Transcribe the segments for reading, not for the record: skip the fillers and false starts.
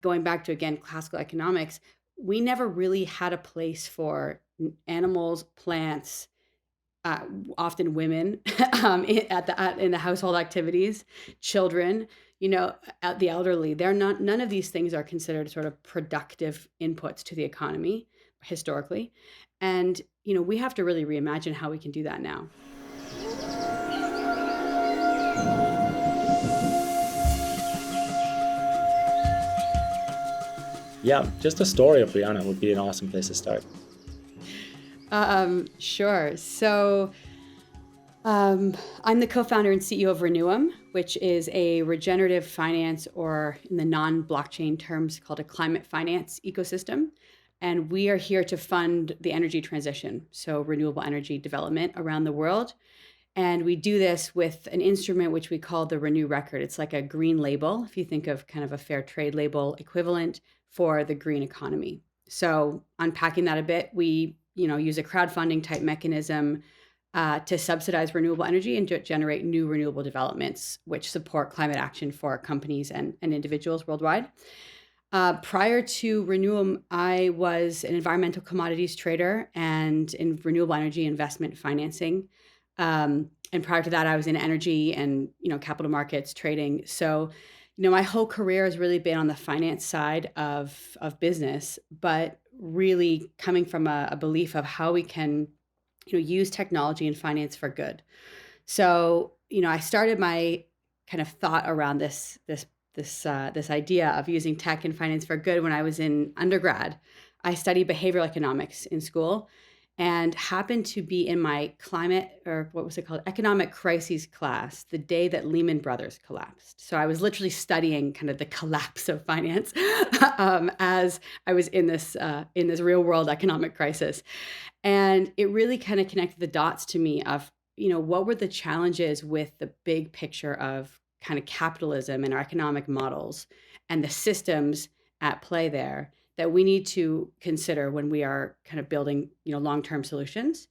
going back to, again, classical economics, we never really had a place for animals, plants, uh, often women, in the household activities, children, the elderly. They're not. None of these things are considered sort of productive inputs to the economy historically, and we have to really reimagine how we can do that now. Yeah, just a story of Brianna would be an awesome place to start. Sure. So I'm the co-founder and CEO of Reneum, which is a regenerative finance, or in the non-blockchain terms, called a climate finance ecosystem. And we are here to fund the energy transition, so renewable energy development around the world. And we do this with an instrument which we call the Renew Record. It's like a green label, if you think of kind of a fair trade label equivalent for the green economy. So unpacking that a bit, we use a crowdfunding type mechanism to subsidize renewable energy and to generate new renewable developments, which support climate action for companies and individuals worldwide. Prior to Reneum, I was an environmental commodities trader and in renewable energy investment financing. And prior to that, I was in energy and capital markets trading. So, my whole career has really been on the finance side of business, but really coming from a belief of how we can use technology and finance for good. So, I started my kind of thought around this idea of using tech and finance for good when I was in undergrad. I studied behavioral economics in school and happened to be in my climate, or what was it called, economic crises class, the day that Lehman Brothers collapsed. So I was literally studying kind of the collapse of finance as I was in this real world economic crisis. And it really kind of connected the dots to me of, what were the challenges with the big picture of kind of capitalism and our economic models and the systems at play there that we need to consider when we are kind of building, long-term solutions.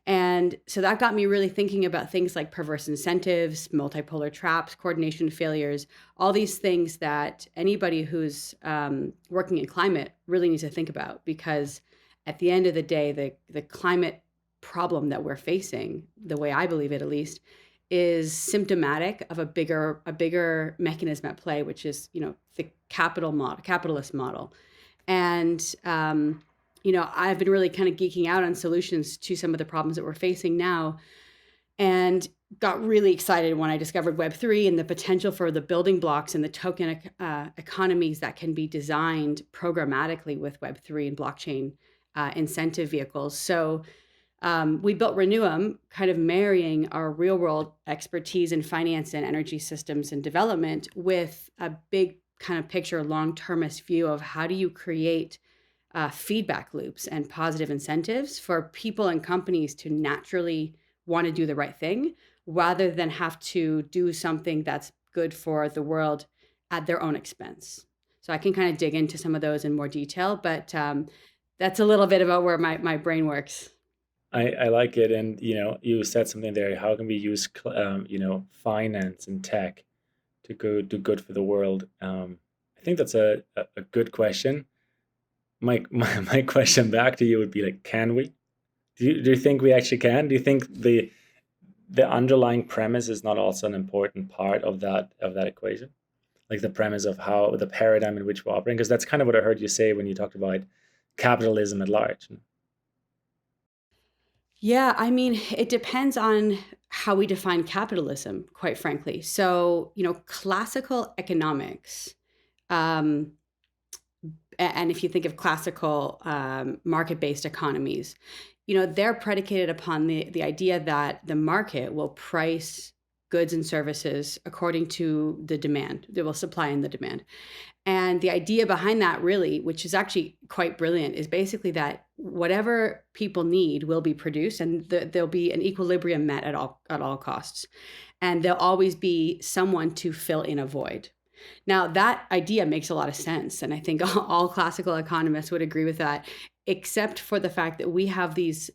And so that got me really thinking about things like perverse incentives, multipolar traps, coordination failures, all these things that anybody who's working in climate really needs to think about, because at the end of the day, the climate problem that we're facing, the way I believe it at least, is symptomatic of a bigger mechanism at play, which is the capitalist model. And I've been really kind of geeking out on solutions to some of the problems that we're facing now, and got really excited when I discovered Web3 and the potential for the building blocks and the token economies that can be designed programmatically with Web3 and blockchain incentive vehicles. So we built Reneum, kind of marrying our real world expertise in finance and energy systems and development with a big kind of picture, long-termist view of how do you create feedback loops and positive incentives for people and companies to naturally want to do the right thing, rather than have to do something that's good for the world at their own expense. So I can kind of dig into some of those in more detail, but that's a little bit about where my brain works. I like it, and you said something there. How can we use finance and tech to go do good for the world? I think that's a good question. My question back to you would be like, can we? Do you think we actually can? Do you think the underlying premise is not also an important part of that equation? Like the premise of how the paradigm in which we're operating, because that's kind of what I heard you say when you talked about capitalism at large. Yeah, I mean, it depends on how we define capitalism, quite frankly. So, classical economics, um, and if you think of classical market-based economies, they're predicated upon the idea that the market will price goods and services according to the demand. They will supply and the demand. And the idea behind that, really, which is actually quite brilliant, is basically that whatever people need will be produced, and there'll be an equilibrium met at all costs. And there'll always be someone to fill in a void. Now, that idea makes a lot of sense, and I think all classical economists would agree with that, except for the fact that we have these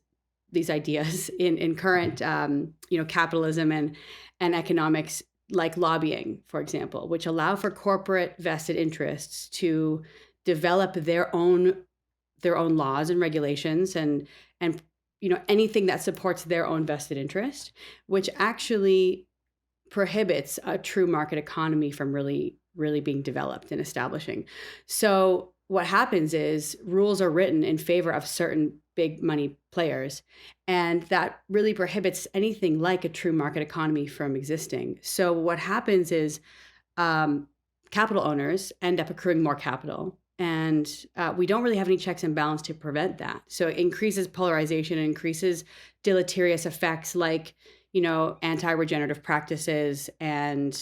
ideas in current capitalism and economics like lobbying, for example, which allow for corporate vested interests to develop their own laws and regulations and anything that supports their own vested interest, which actually prohibits a true market economy from really being developed and establishing. So what happens is rules are written in favor of certain big money players, and that really prohibits anything like a true market economy from existing. So what happens is capital owners end up accruing more capital, and we don't really have any checks and balance to prevent that. So it increases polarization, and increases deleterious effects like anti-regenerative practices and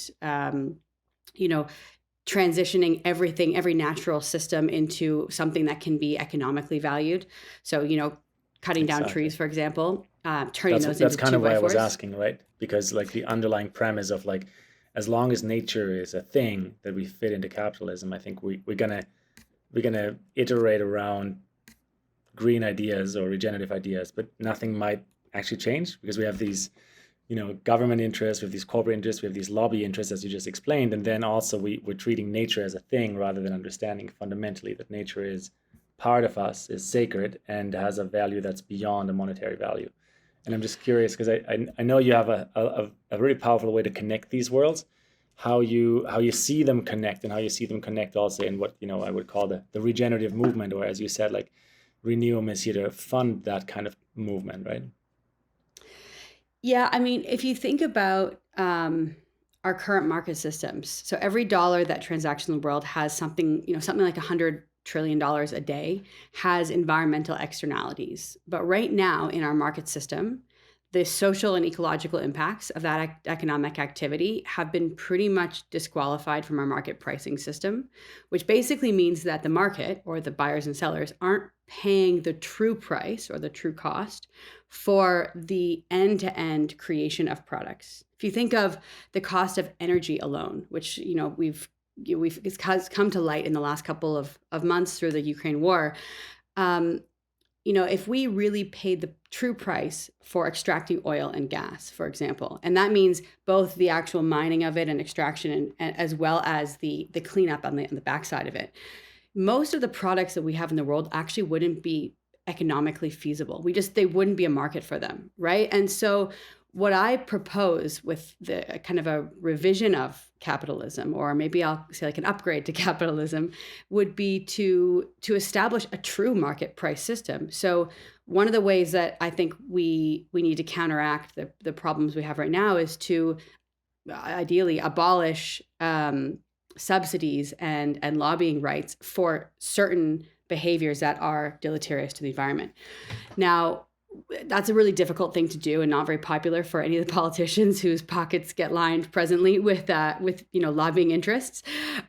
transitioning every natural system into something that can be economically valued. So cutting down trees, for example, turning those into 2x4s. That's kind of why I was asking, right? Because like the underlying premise of like, as long as nature is a thing that we fit into capitalism, I think we're gonna iterate around green ideas or regenerative ideas, but nothing might actually change because we have these government interests, we have these corporate interests, we have these lobby interests, as you just explained, and then also we're treating nature as a thing rather than understanding fundamentally that nature is part of us, is sacred, and has a value that's beyond a monetary value. And I'm just curious because I know you have a really powerful way to connect these worlds, how you see them connect, and how you see them connect also in what I would call the regenerative movement, or as you said, like Reneum is here to fund that kind of movement, right? Yeah, I mean, if you think about our current market systems, so every dollar that transacts in the world has something like $100 trillion a day has environmental externalities. But right now in our market system, the social and ecological impacts of that economic activity have been pretty much disqualified from our market pricing system, which basically means that the market, or the buyers and sellers, aren't paying the true price or the true cost for the end-to-end creation of products. If you think of the cost of energy alone, which it's come to light in the last couple of months through the Ukraine war, if we really paid the true price for extracting oil and gas, for example, and that means both the actual mining of it and extraction, and as well as the cleanup on the backside of it, most of the products that we have in the world actually wouldn't be economically feasible. They wouldn't be a market for them, right? And so what I propose with the kind of a revision of capitalism, or maybe I'll say like an upgrade to capitalism, would be to establish a true market price system. So one of the ways that I think we need to counteract the problems we have right now is to ideally abolish subsidies and lobbying rights for certain behaviors that are deleterious to the environment. Now, that's a really difficult thing to do and not very popular for any of the politicians whose pockets get lined presently with lobbying interests.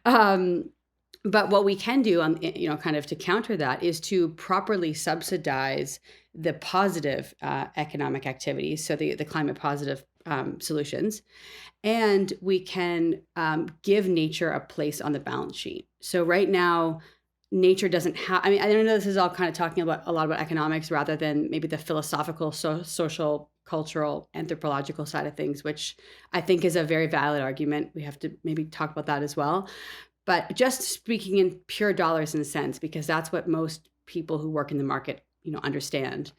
But what we can do kind of to counter that is to properly subsidize the positive economic activities, so the climate positive solutions, and we can give nature a place on the balance sheet. So right now, nature doesn't have, I know this is all kind of talking about a lot about economics rather than maybe the philosophical, social, cultural, anthropological side of things, which I think is a very valid argument. We have to maybe talk about that as well. But just speaking in pure dollars and cents, because that's what most people who work in the market, understand.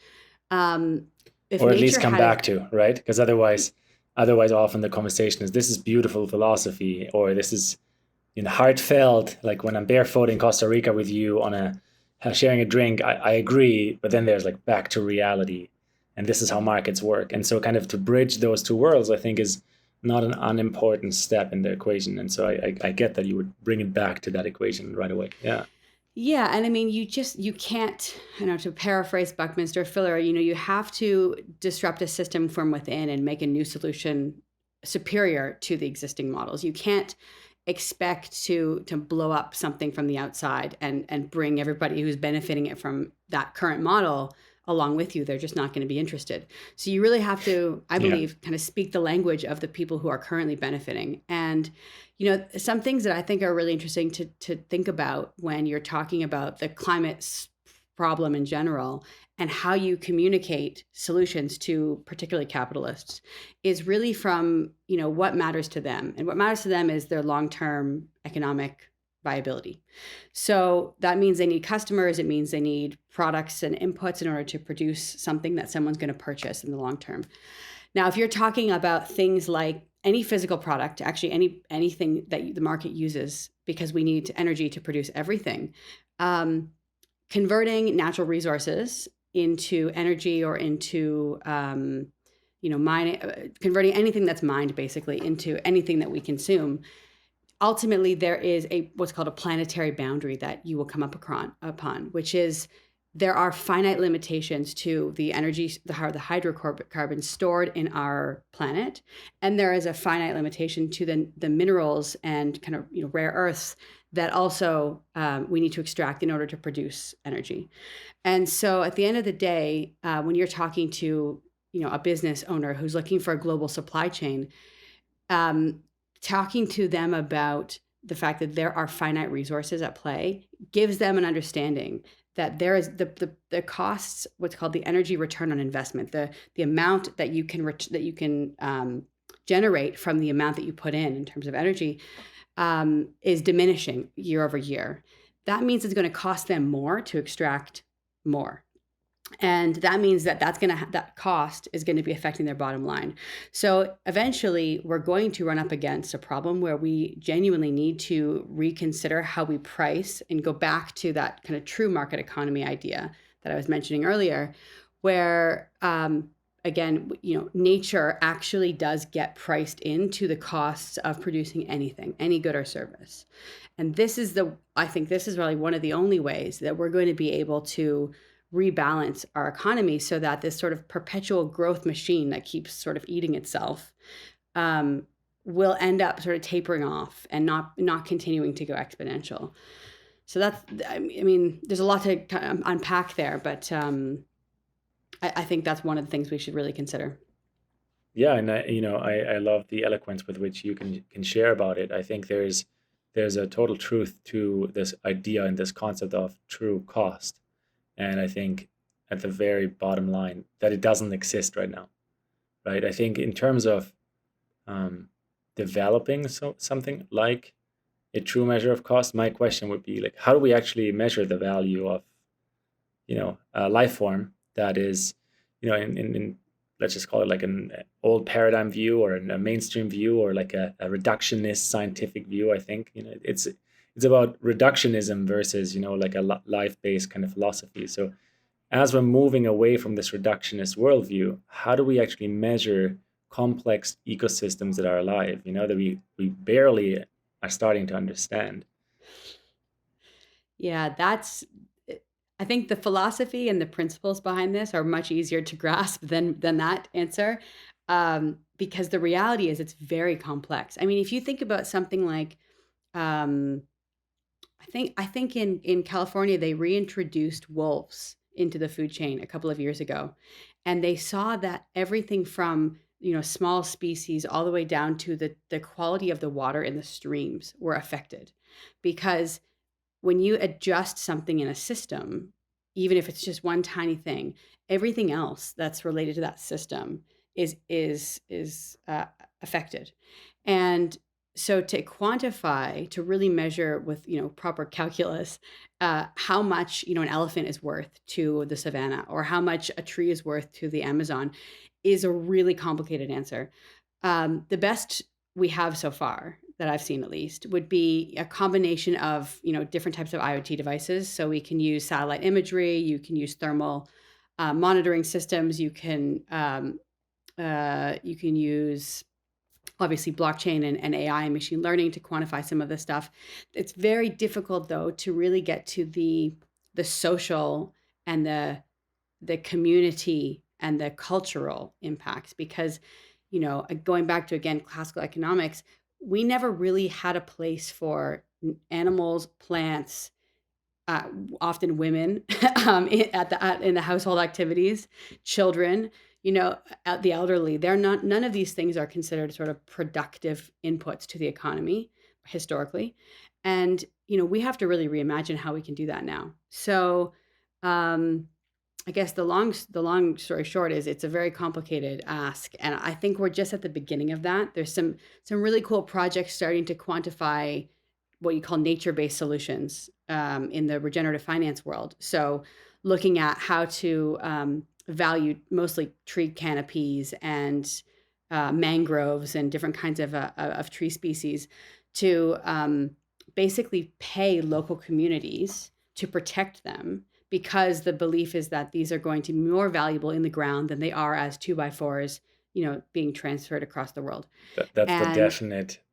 If or at least come back to, right? Because otherwise often the conversation is, this is beautiful philosophy, or this is heartfelt, like when I'm barefoot in Costa Rica with you on sharing a drink, I agree, but then there's like back to reality, and this is how markets work. And so kind of to bridge those two worlds, I think, is not an unimportant step in the equation. And so I get that you would bring it back to that equation right away. Yeah, and I mean, you can't, to paraphrase Buckminster Fuller, you have to disrupt a system from within and make a new solution superior to the existing models. You can't expect to blow up something from the outside and bring everybody who's benefiting it from that current model along with you. They're just not going to be interested. So you really have to, I believe, kind of speak the language of the people who are currently benefiting. And some things that I think are really interesting to think about when you're talking about the climate problem in general and how you communicate solutions to particularly capitalists is really from, what matters to them. And what matters to them is their long-term economic viability. So that means they need customers. It means they need products and inputs in order to produce something that someone's going to purchase in the long term. Now, if you're talking about things like any physical product, actually anything that the market uses, because we need energy to produce everything, converting natural resources into energy or into mining, converting anything that's mined basically into anything that we consume. Ultimately, there is what's called a planetary boundary that you will come upon, which is there are finite limitations to the energy, the hydrocarbons stored in our planet, and there is a finite limitation to the minerals and kind of rare earths that also we need to extract in order to produce energy. And so, at the end of the day, when you're talking to a business owner who's looking for a global supply chain, talking to them about the fact that there are finite resources at play gives them an understanding that there is the costs, what's called the energy return on investment, the amount that you can generate from the amount that you put in terms of energy, is diminishing year over year. That means it's going to cost them more to extract more. And that means that cost is going to be affecting their bottom line. So eventually we're going to run up against a problem where we genuinely need to reconsider how we price and go back to that kind of true market economy idea that I was mentioning earlier, where, again, nature actually does get priced into the costs of producing anything, any good or service. And I think this is really one of the only ways that we're going to be able to rebalance our economy so that this sort of perpetual growth machine that keeps sort of eating itself will end up sort of tapering off and not continuing to go exponential. So there's a lot to kind of unpack there, but I think that's one of the things we should really consider. Yeah, and I love the eloquence with which you can share about it. I think there's a total truth to this idea and this concept of true cost. And I think at the very bottom line that it doesn't exist right now, right? I think in terms of developing something like a true measure of cost, my question would be like, how do we actually measure the value of, a life form that is, in let's just call it like an old paradigm view or a mainstream view or like a reductionist scientific view. I think, it's about reductionism versus, like a life-based kind of philosophy. So as we're moving away from this reductionist worldview, how do we actually measure complex ecosystems that are alive, that we barely are starting to understand? Yeah, I think the philosophy and the principles behind this are much easier to grasp than that answer, because the reality is it's very complex. I mean, if you think about something like, um, I think in California they reintroduced wolves into the food chain a couple of years ago, and they saw that everything from small species all the way down to the quality of the water in the streams were affected, because when you adjust something in a system, even if it's just one tiny thing, everything else that's related to that system is affected. And so to quantify, to really measure with proper calculus, how much an elephant is worth to the savannah or how much a tree is worth to the Amazon is a really complicated answer. The best we have so far, that I've seen at least, would be a combination of different types of IoT devices. So we can use satellite imagery, you can use thermal monitoring systems, you can use obviously blockchain and AI and machine learning to quantify some of this stuff. It's very difficult though to really get to the social and the community and the cultural impacts, because going back to, again, classical economics, we never really had a place for animals, plants, often women, in the household activities, children, the elderly. None of these things are considered sort of productive inputs to the economy historically, and we have to really reimagine how we can do that now. So I guess the long story short is it's a very complicated ask, and I think we're just at the beginning of that. There's some really cool projects starting to quantify what you call nature-based solutions in the regenerative finance world. So looking at how to value mostly tree canopies and mangroves and different kinds of tree species to basically pay local communities to protect them, because the belief is that these are going to be more valuable in the ground than they are as 2x4s, being transferred across the world. That's And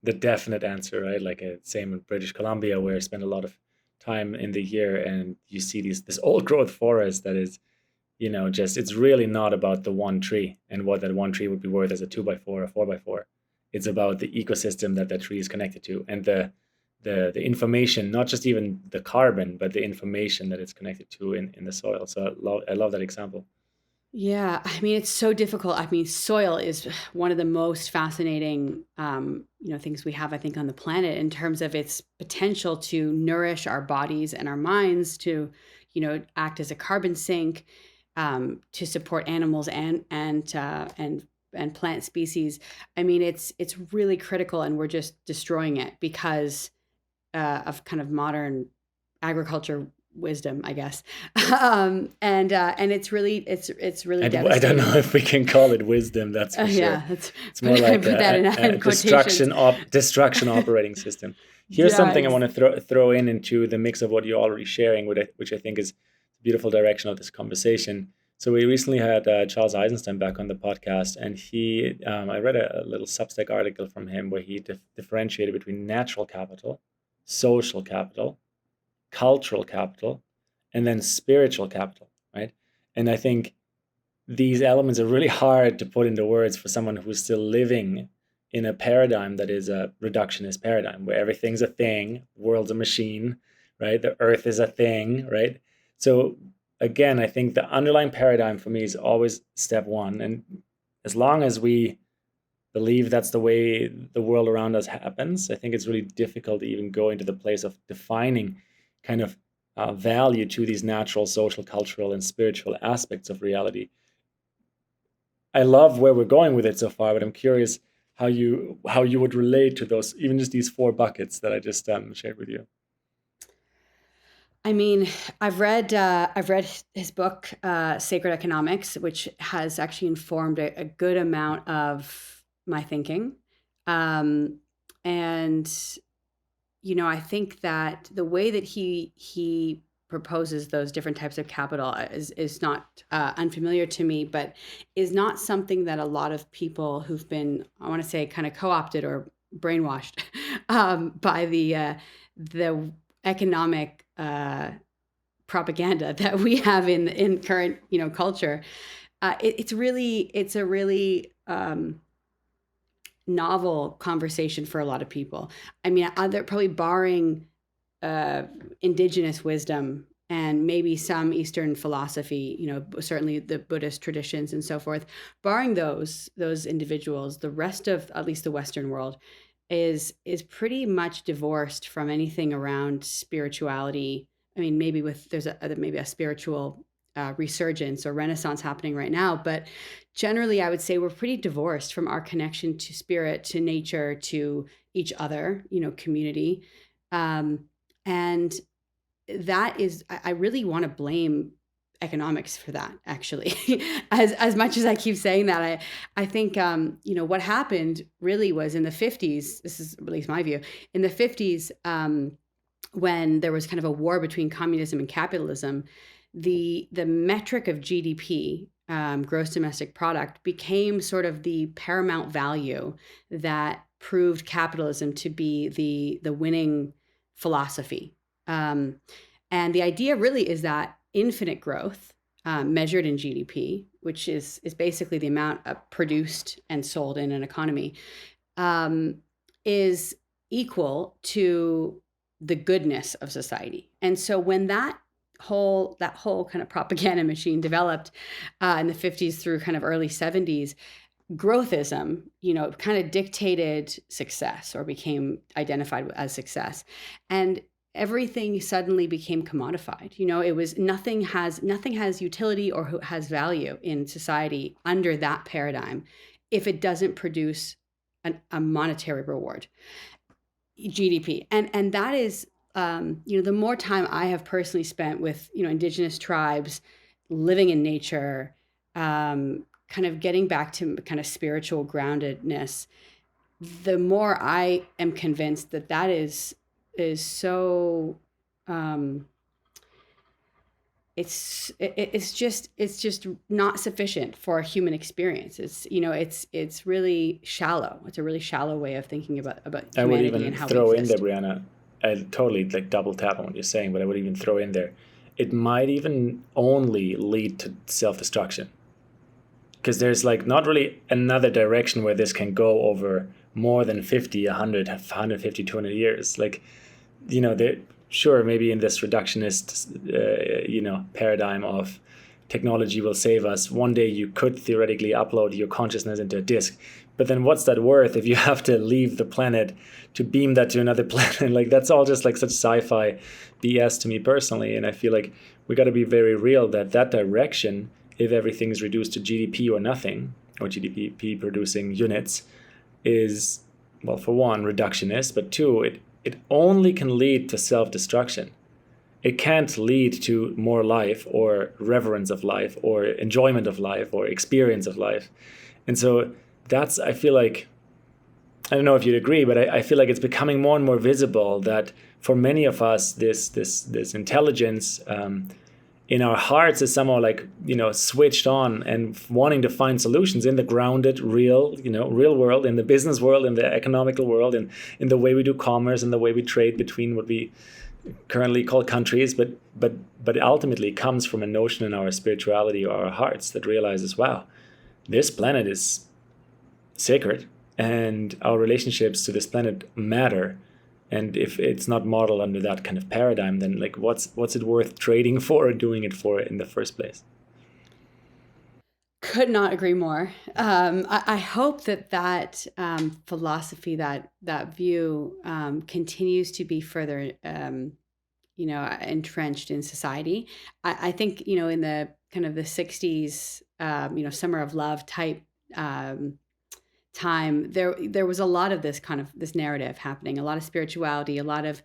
the definite answer, right? Like same in British Columbia, where I spend a lot of time in the year, and you see this old growth forest that is, just it's really not about the one tree and what that one tree would be worth as a 2x4 or 4x4. It's about the ecosystem that tree is connected to, and the information, not just even the carbon, but the information that it's connected to in the soil. So I love that example. yeah, I mean, it's so difficult. I mean, soil is one of the most fascinating, things we have, I think, on the planet in terms of its potential to nourish our bodies and our minds, to, act as a carbon sink, to support animals and plant species. I mean, it's really critical, and we're just destroying it because of kind of modern agriculture wisdom, I guess. And it's really And I don't know devastating. if we can call it wisdom, that's for sure. Yeah, that's It's more I like put that in a quotations. destruction operating system. Here's Yeah, something I want to throw into the mix of what you're already sharing, which I think is the beautiful direction of this conversation. So we recently had Charles Eisenstein back on the podcast, and I read a little Substack article from him where he differentiated between natural capital, social capital, cultural capital, and then spiritual capital, right? And I think these elements are really hard to put into words for someone who's still living in a paradigm that is a reductionist paradigm, where everything's a thing, the world's a machine, right? The earth is a thing, right? So again, I think the underlying paradigm for me is always step one. And as long as we believe that's the way the world around us happens, I think it's really difficult to even go into the place of defining kind of value to these natural, social, cultural, and spiritual aspects of reality. I love where we're going with it so far, but I'm curious how you would relate to those, even just these four buckets that I just shared with you. I mean, I've read his book, Sacred Economics, which has actually informed a good amount of my thinking. Um, and I think that the way that he proposes those different types of capital is not unfamiliar to me, but is not something that a lot of people who've been, I want to say, kind of co-opted or brainwashed by the economic propaganda that we have in current culture. It's a really novel conversation for a lot of people. I mean, they're probably barring indigenous wisdom and maybe some Eastern philosophy, certainly the Buddhist traditions and so forth. Barring those individuals, the rest of at least the Western world is pretty much divorced from anything around spirituality. I mean, maybe there's maybe a spiritual resurgence or renaissance happening right now, but generally I would say we're pretty divorced from our connection to spirit, to nature, to each other, community. And that is, I really want to blame economics for that, actually. As much as I keep saying that, I think what happened really was in the 50s. This is at least my view. In the 50s, when there was kind of a war between communism and capitalism, the metric of GDP, gross domestic product, became sort of the paramount value that proved capitalism to be the winning philosophy. And the idea really is that infinite growth, measured in GDP, which is basically the amount produced and sold in an economy, is equal to the goodness of society. And so when that whole kind of propaganda machine developed in the 50s through kind of early 70s, growthism, kind of dictated success or became identified as success. And everything suddenly became commodified. It was nothing has utility or has value in society under that paradigm if it doesn't produce a monetary reward, GDP. And that is, the more time I have personally spent with, indigenous tribes, living in nature, kind of getting back to kind of spiritual groundedness, the more I am convinced that is so, it's just not sufficient for a human experience. It's really shallow. It's a really shallow way of thinking about I would humanity even and how throw we in there, exist. Brianna, I totally like double tap on what you're saying, but I would even throw in there, it might even only lead to self-destruction. Because there's like not really another direction where this can go over more than 50, 100, 150, 200 years. Like, sure, maybe in this reductionist, paradigm of technology will save us, one day you could theoretically upload your consciousness into a disk. But then what's that worth if you have to leave the planet to beam that to another planet? Like, that's all just like such sci-fi BS to me personally. And I feel like we got to be very real that direction, if everything is reduced to GDP or nothing, or GDP producing units, is, well, for one, reductionist, but two, it only can lead to self-destruction. It can't lead to more life or reverence of life or enjoyment of life or experience of life. And so that's, I feel like, I don't know if you'd agree, but I feel like it's becoming more and more visible that for many of us, this intelligence in our hearts is somehow like, switched on and wanting to find solutions in the grounded, real world, in the business world, in the economical world, in the way we do commerce and the way we trade between what we currently call countries, but ultimately comes from a notion in our spirituality or our hearts that realizes, wow, this planet is sacred and our relationships to this planet matter. And if it's not modeled under that kind of paradigm, then like what's it worth trading for or doing it for in the first place? Could not agree more. I hope that philosophy, that view, continues to be further, entrenched in society. I think, in the kind of the 60s, summer of love type time, there was a lot of this narrative happening, a lot of spirituality, a lot of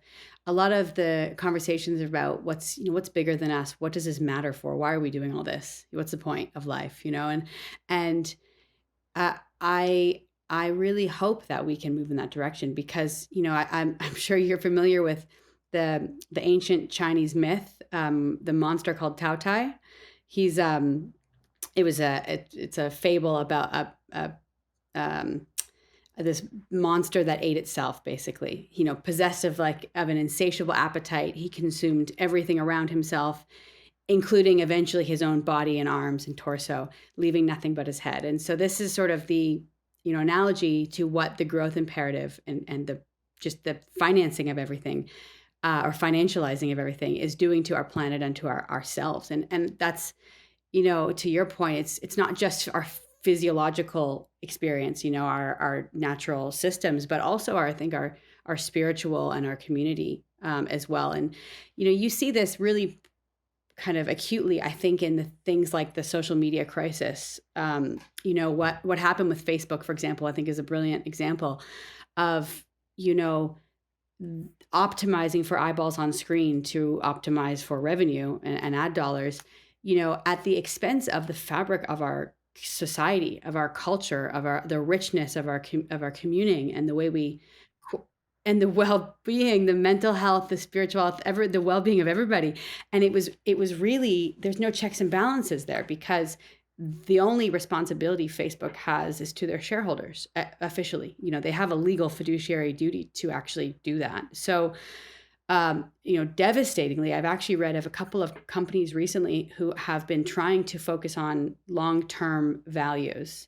the conversations about what's bigger than us, what does this matter for, why are we doing all this, what's the point of life, and I really hope that we can move in that direction, because I'm sure you're familiar with the ancient Chinese myth, the monster called Tao Tai. He's it's a fable about um, this monster that ate itself, basically, possessed of an insatiable appetite. He consumed everything around himself, including eventually his own body and arms and torso, leaving nothing but his head. And so this is sort of the, analogy to what the growth imperative and the financing of everything, or financializing of everything, is doing to our planet and to ourselves. And that's, to your point, it's not just our physiological experience, our natural systems, but also I think our spiritual and our community, as well. And you see this really kind of acutely, I think, in the things like the social media crisis. What happened with Facebook, for example, I think is a brilliant example of optimizing for eyeballs on screen to optimize for revenue and ad dollars, at the expense of the fabric of our society, of our culture, of the richness of our communing, and the way we, and the well-being, the mental health, the spiritual health, the well-being of everybody. And it was really, there's no checks and balances there, because the only responsibility Facebook has is to their shareholders, officially. They have a legal fiduciary duty to actually do that. So devastatingly, I've actually read of a couple of companies recently who have been trying to focus on long-term values,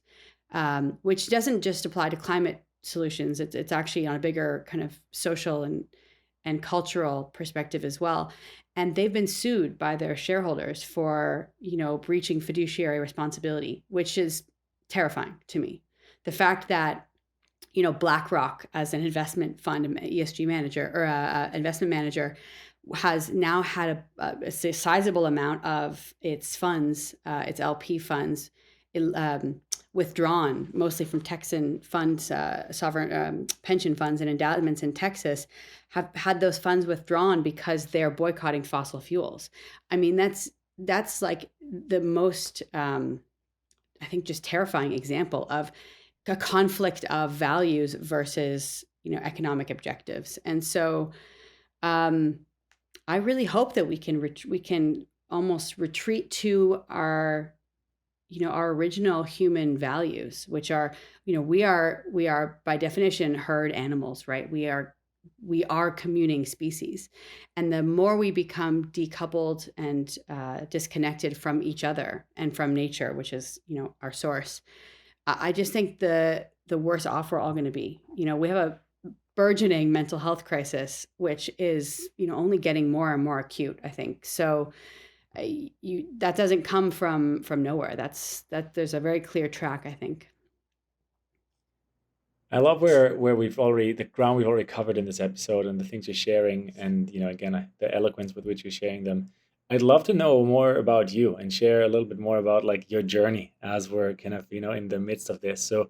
which doesn't just apply to climate solutions. It's actually on a bigger kind of social and cultural perspective as well. And they've been sued by their shareholders for, breaching fiduciary responsibility, which is terrifying to me. The fact that BlackRock as an investment fund, ESG manager or investment manager, has now had a sizable amount of its funds, its LP funds, withdrawn, mostly from Texan funds, sovereign pension funds and endowments in Texas, have had those funds withdrawn because they're boycotting fossil fuels. I mean, that's like the most, I think, just terrifying example of a conflict of values versus, economic objectives. And so, I really hope that we can almost retreat to our original human values, which are, we are by definition herd animals, right? We are communing species, and the more we become decoupled and disconnected from each other and from nature, which is our source, I just think the worse off we're all going to be. We have a burgeoning mental health crisis, which is only getting more and more acute, I think. So that doesn't come from nowhere. That there's a very clear track, I think. I love where the ground we've already covered in this episode and the things you're sharing, and again, the eloquence with which you're sharing them. I'd love to know more about you and share a little bit more about like your journey as we're kind of in the midst of this. So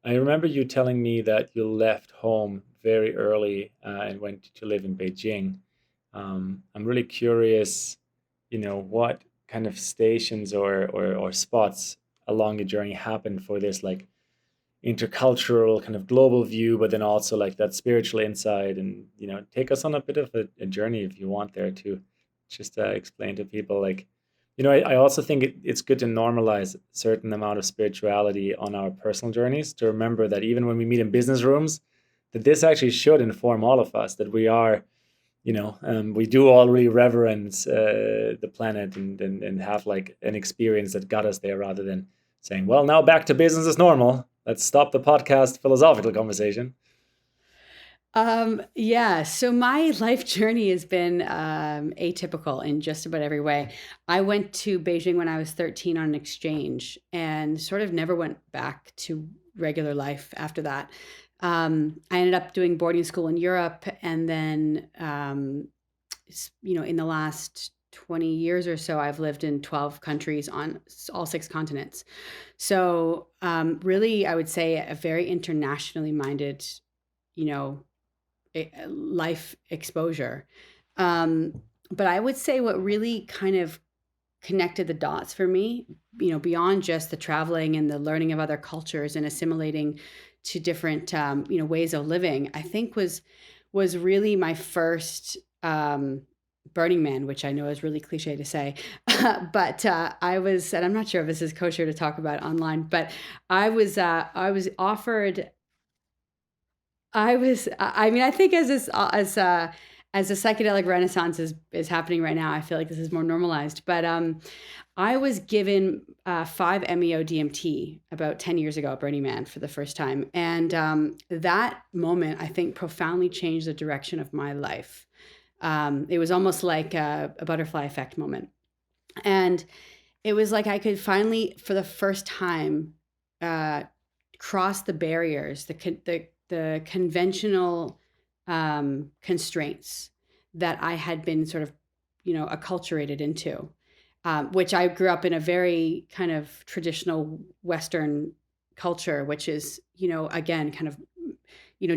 I remember you telling me that you left home very early and went to live in Beijing. I'm really curious, what kind of stations or spots along your journey happened for this like intercultural kind of global view, but then also like that spiritual insight, and take us on a bit of a journey if you want there to just explain to people like, I also think it's good to normalize a certain amount of spirituality on our personal journeys, to remember that even when we meet in business rooms, that this actually should inform all of us that we are, we do all really reverence the planet and have like an experience that got us there, rather than saying, well, now back to business as normal. Let's stop the podcast philosophical conversation. Yeah, so my life journey has been atypical in just about every way. I went to Beijing when I was 13 on an exchange and sort of never went back to regular life after that. I ended up doing boarding school in Europe, and then, in the last 20 years or so, I've lived in 12 countries on all 6 continents. So really, I would say a very internationally minded, life exposure. But I would say what really kind of connected the dots for me, beyond just the traveling and the learning of other cultures and assimilating to different, ways of living, I think was really my first Burning Man, which I know is really cliche to say, but I was, and I'm not sure if this is kosher to talk about online, but I was offered. I think as the psychedelic renaissance is happening right now, I feel like this is more normalized. But I was given 5-MeO DMT about 10 years ago at Burning Man for the first time, and that moment I think profoundly changed the direction of my life. It was almost like a butterfly effect moment, and it was like I could finally, for the first time, cross the barriers, the conventional constraints that I had been sort of, acculturated into, which I grew up in a very kind of traditional Western culture, which is, again, kind of,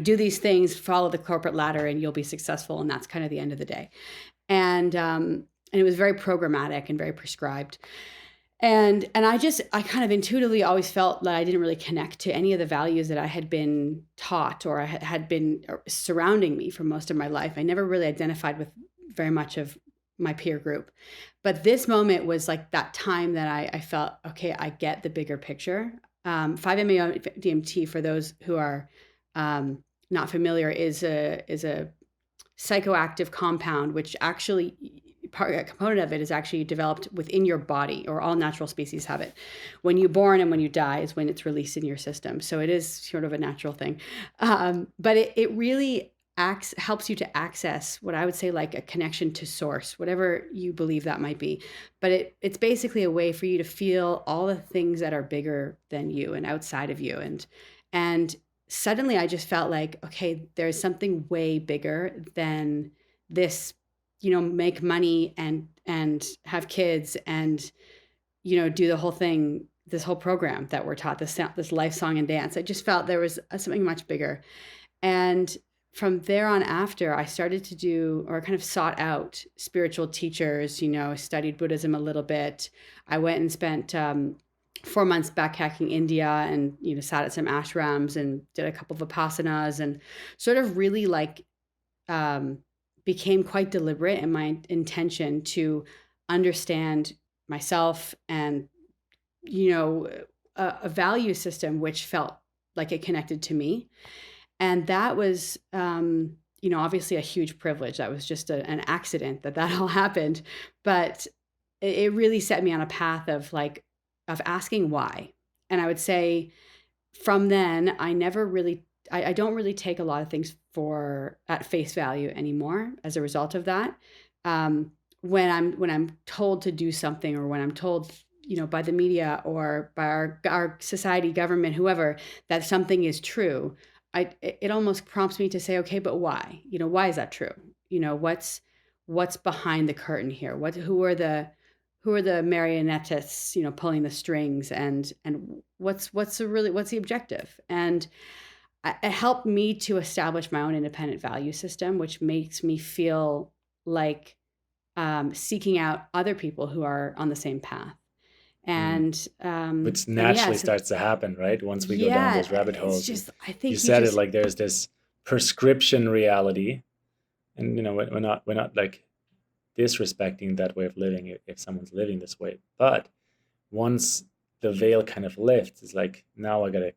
do these things, follow the corporate ladder, and you'll be successful, and that's kind of the end of the day. And it was very programmatic and very prescribed. And I kind of intuitively always felt that I didn't really connect to any of the values that I had been taught or had been surrounding me for most of my life. I never really identified with very much of my peer group. But this moment was like that time that I felt, okay, I get the bigger picture. 5-MeO DMT, for those who are not familiar, is a psychoactive compound, which actually, a component of it is actually developed within your body, or all natural species have it. When you're born and when you die is when it's released in your system. So it is sort of a natural thing. But it really helps you to access what I would say like a connection to source, whatever you believe that might be. But it's basically a way for you to feel all the things that are bigger than you and outside of you. And suddenly I just felt like, okay, there's something way bigger than this, make money and have kids and, do the whole thing, this whole program that we're taught, this life, song, and dance. I just felt there was something much bigger. And from there on after, I started to do, or kind of sought out spiritual teachers, studied Buddhism a little bit. I went and spent 4 months backpacking India and, sat at some ashrams and did a couple of vipassanas and sort of really became quite deliberate in my intention to understand myself and, a value system which felt like it connected to me. And that was, obviously a huge privilege. That was just an accident that all happened. But it really set me on a path of asking why. And I would say from then, I don't really take a lot of things at face value anymore as a result of that. When I'm told to do something, or when I'm told, by the media or by our society, government, whoever, that something is true, it almost prompts me to say, okay, but why? Why is that true? What's behind the curtain here? Who are the marionettes, pulling the strings, and what's the objective? And it helped me to establish my own independent value system, which makes me feel like seeking out other people who are on the same path. And which naturally starts to happen, right? Once we go down those rabbit holes. It's just, I think you said it like there's this prescription reality, and we're not like disrespecting that way of living if someone's living this way. But once the veil kind of lifts, it's like, now I gotta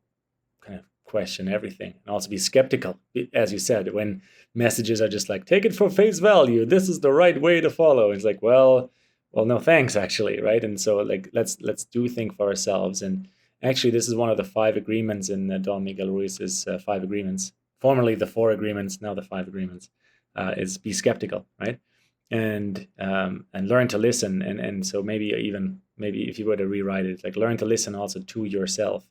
kind of question everything and also be skeptical, as you said, when messages are just like, take it for face value, this is the right way to follow. It's like, well, no thanks, actually, right? And so like let's do think for ourselves. And actually, this is one of the 5 agreements in Don Miguel Ruiz's 5 agreements, formerly the 4 agreements, now the 5 agreements, is be skeptical, right? And learn to listen. And so maybe if you were to rewrite it, like learn to listen also to yourself.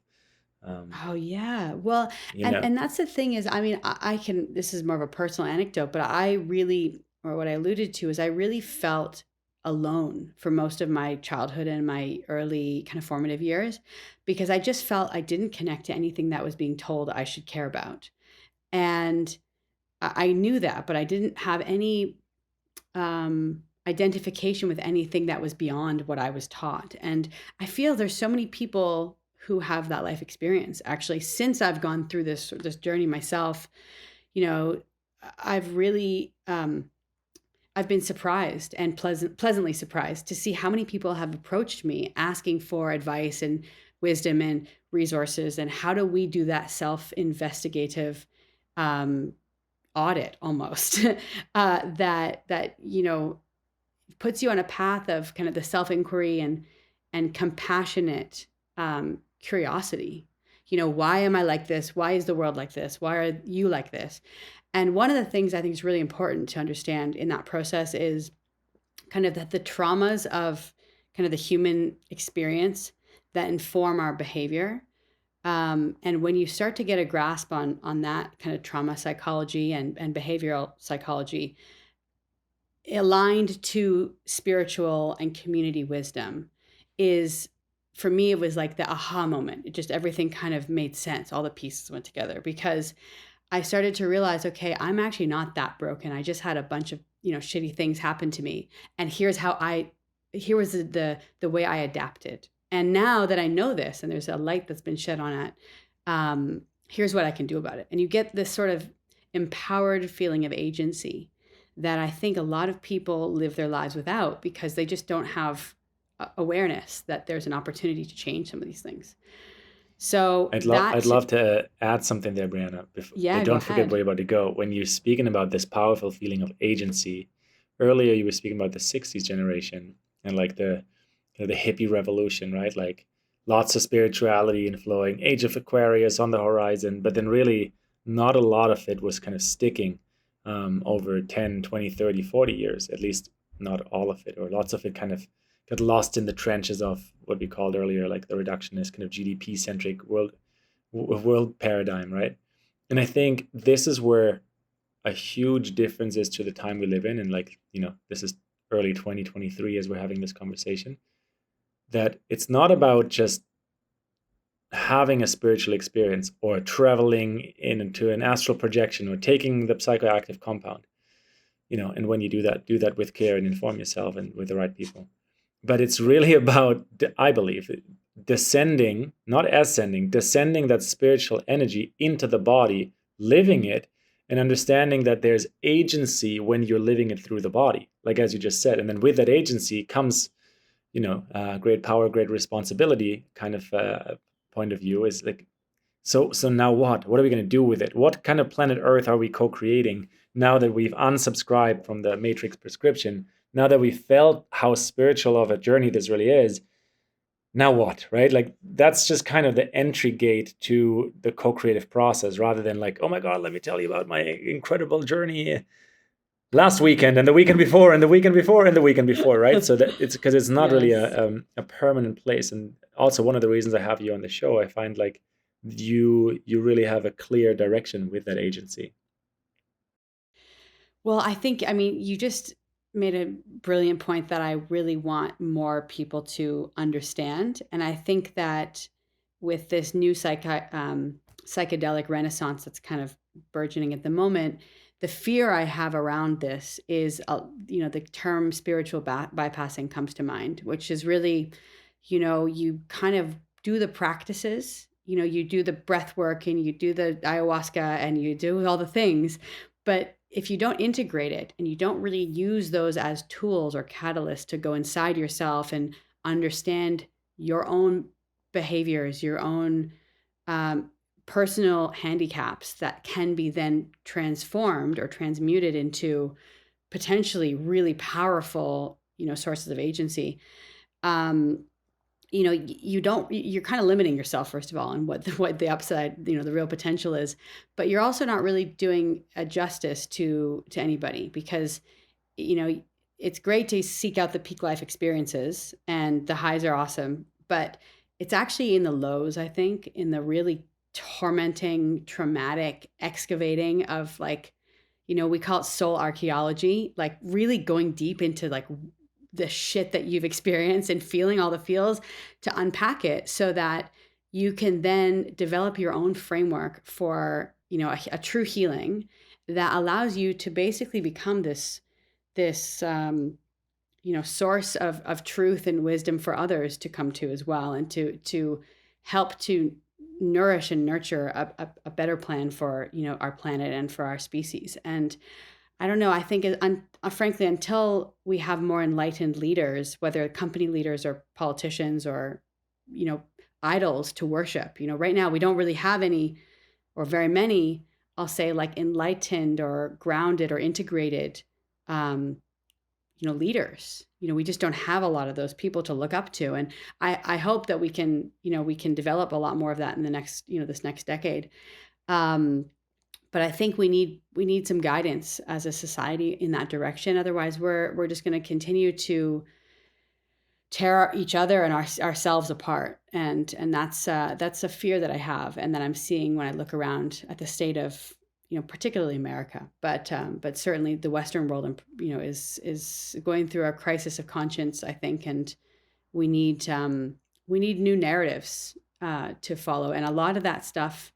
Oh yeah. Well, and that's the thing is, I mean, I can, this is more of a personal anecdote, but what I alluded to is I really felt alone for most of my childhood and my early kind of formative years, because I just felt I didn't connect to anything that was being told I should care about. And I knew that, but I didn't have any identification with anything that was beyond what I was taught. And I feel there's so many people who have that life experience. Actually, since I've gone through this journey myself, I've really I've been surprised and pleasantly surprised to see how many people have approached me asking for advice and wisdom and resources, and how do we do that self-investigative audit almost that puts you on a path of kind of the self-inquiry and compassionate curiosity. Why am I like this? Why is the world like this? Why are you like this? And one of the things I think is really important to understand in that process is kind of that the traumas of kind of the human experience that inform our behavior. And when you start to get a grasp on that kind of trauma psychology and behavioral psychology, aligned to spiritual and community wisdom, is, for me, it was like the aha moment. It just, everything kind of made sense. All the pieces went together, because I started to realize, okay, I'm actually not that broken. I just had a bunch of, shitty things happen to me. And here was the way I adapted. And now that I know this, and there's a light that's been shed on it, here's what I can do about it. And you get this sort of empowered feeling of agency that I think a lot of people live their lives without, because they just don't have awareness that there's an opportunity to change some of these things. So I'd love to add something there, Brianna. Don't forget where you're about to go. When you're speaking about this powerful feeling of agency, earlier you were speaking about the 60s generation and like the hippie revolution, right? Like lots of spirituality inflowing, Age of Aquarius on the horizon, but then really not a lot of it was kind of sticking over 10, 20, 30, 40 years, at least not all of it, or lots of it kind of got lost in the trenches of what we called earlier, like the reductionist kind of GDP-centric world paradigm, right? And I think this is where a huge difference is to the time we live in. And like, this is early 2023 as we're having this conversation, that it's not about just having a spiritual experience or traveling into an astral projection or taking the psychoactive compound, and when you do that with care and inform yourself and with the right people. But it's really about, I believe, descending, not ascending, descending that spiritual energy into the body, living it, and understanding that there's agency when you're living it through the body, like as you just said. And then with that agency comes, great power, great responsibility kind of point of view is like, so now what are we going to do with it? What kind of planet Earth are we co-creating now that we've unsubscribed from the Matrix prescription? Now that we felt how spiritual of a journey this really is, now what, right? Like, that's just kind of the entry gate to the co-creative process, rather than like, oh my God, let me tell you about my incredible journey last weekend and the weekend before and the weekend before and the weekend before, right? So that it's because it's not really a permanent place. And also one of the reasons I have you on the show, I find like you really have a clear direction with that agency. Well, you just made a brilliant point that I really want more people to understand. And I think that with this new psychedelic renaissance that's kind of burgeoning at the moment, the fear I have around this is, the term spiritual bypassing comes to mind, which is really, you kind of do the practices, you do the breath work and you do the ayahuasca and you do all the things. But if you don't integrate it and you don't really use those as tools or catalysts to go inside yourself and understand your own behaviors, your own personal handicaps that can be then transformed or transmuted into potentially really powerful, sources of agency, you're kind of limiting yourself, first of all, and what the upside, the real potential is, but you're also not really doing a justice to anybody, because, it's great to seek out the peak life experiences and the highs are awesome, but it's actually in the lows, I think, in the really tormenting, traumatic excavating of, like, we call it soul archaeology, like really going deep into like the shit that you've experienced and feeling all the feels, to unpack it so that you can then develop your own framework for, a true healing that allows you to basically become this source of truth and wisdom for others to come to as well, and to help to nourish and nurture a better plan for, our planet and for our species. And I don't know, I think frankly, until we have more enlightened leaders, whether company leaders or politicians or, idols to worship, right now we don't really have any, or very many, I'll say, like enlightened or grounded or integrated, leaders. We just don't have a lot of those people to look up to. And I hope that we can develop a lot more of that in the next, this next decade. But I think we need some guidance as a society in that direction. Otherwise, we're just going to continue to tear each other and ourselves apart. And that's a fear that I have, and that I'm seeing when I look around at the state of, particularly America, but certainly the Western world, is going through a crisis of conscience, I think, and we need new narratives to follow, and a lot of that stuff,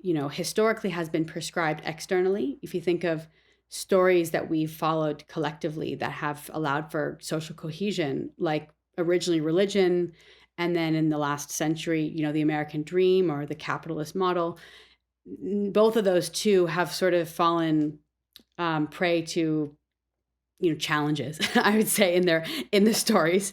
historically has been prescribed externally. If you think of stories that we've followed collectively that have allowed for social cohesion, like originally religion, and then in the last century, the American dream or the capitalist model, both of those two have sort of fallen prey to, challenges, I would say, in the stories,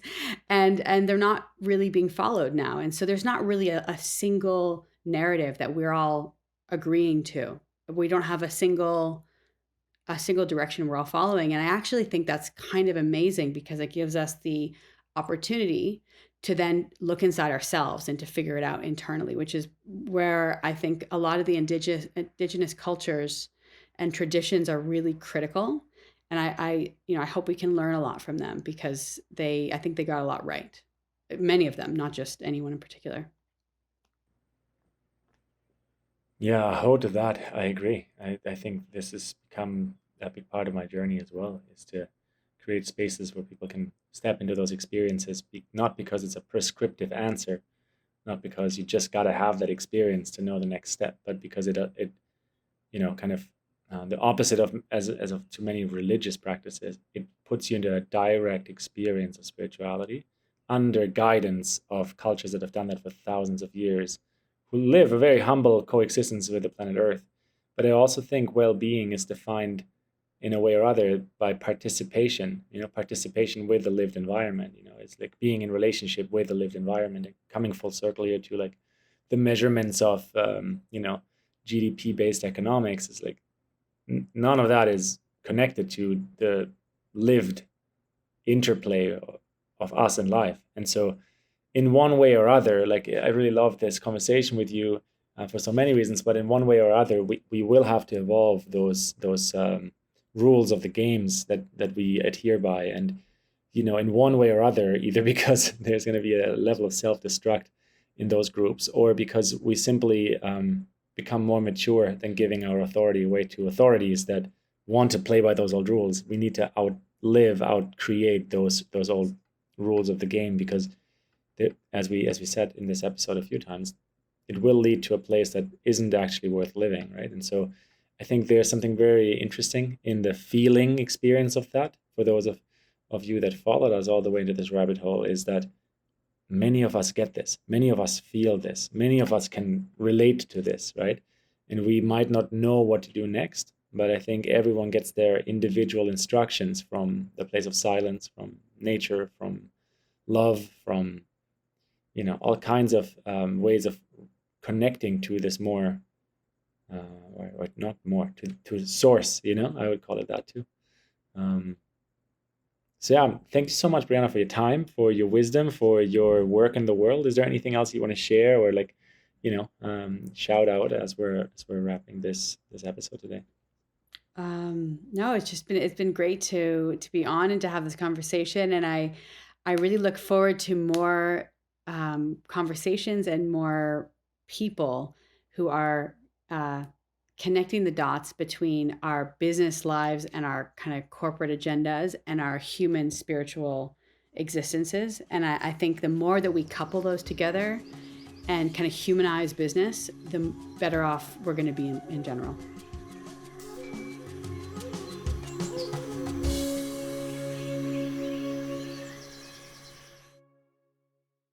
and they're not really being followed now. And so there's not really a single narrative that we're all agreeing to. We don't have a single direction we're all following. And I actually think that's kind of amazing, because it gives us the opportunity to then look inside ourselves and to figure it out internally, which is where I think a lot of the indigenous cultures and traditions are really critical. And I hope we can learn a lot from them, because I think they got a lot right. Many of them, not just anyone in particular. Yeah, I hold to that. I agree. I think this has become a big part of my journey as well, is to create spaces where people can step into those experiences, not because it's a prescriptive answer, not because you just got to have that experience to know the next step, but because it kind of the opposite of as of too many religious practices, it puts you into a direct experience of spirituality under guidance of cultures that have done that for thousands of years, who live a very humble coexistence with the planet Earth. But I also think well-being is defined in a way or other by participation, participation with the lived environment. It's like being in relationship with the lived environment, and coming full circle here to like the measurements of GDP based economics. Is like none of that is connected to the lived interplay of us and life. And so in one way or other, like I really love this conversation with you for so many reasons, but in one way or other, we will have to evolve those rules of the games that we adhere by. And in one way or other, either because there's going to be a level of self-destruct in those groups, or because we simply become more mature than giving our authority away to authorities that want to play by those old rules. We need to out create those old rules of the game, because as we said in this episode a few times, it will lead to a place that isn't actually worth living, right? And so I think there's something very interesting in the feeling experience of that for those of you that followed us all the way into this rabbit hole, is that many of us get this, many of us feel this, many of us can relate to this, right? And we might not know what to do next, but I think everyone gets their individual instructions from the place of silence, from nature, from love, from all kinds of ways of connecting to this more, or not more, to source. I would call it that too. So yeah, thank you so much, Brianna, for your time, for your wisdom, for your work in the world. Is there anything else you want to share, or like, shout out as we're wrapping this episode today? No, it's been great to be on and to have this conversation, and I really look forward to more conversations and more people who are connecting the dots between our business lives and our kind of corporate agendas and our human spiritual existences. And I think the more that we couple those together and kind of humanize business, the better off we're going to be in general.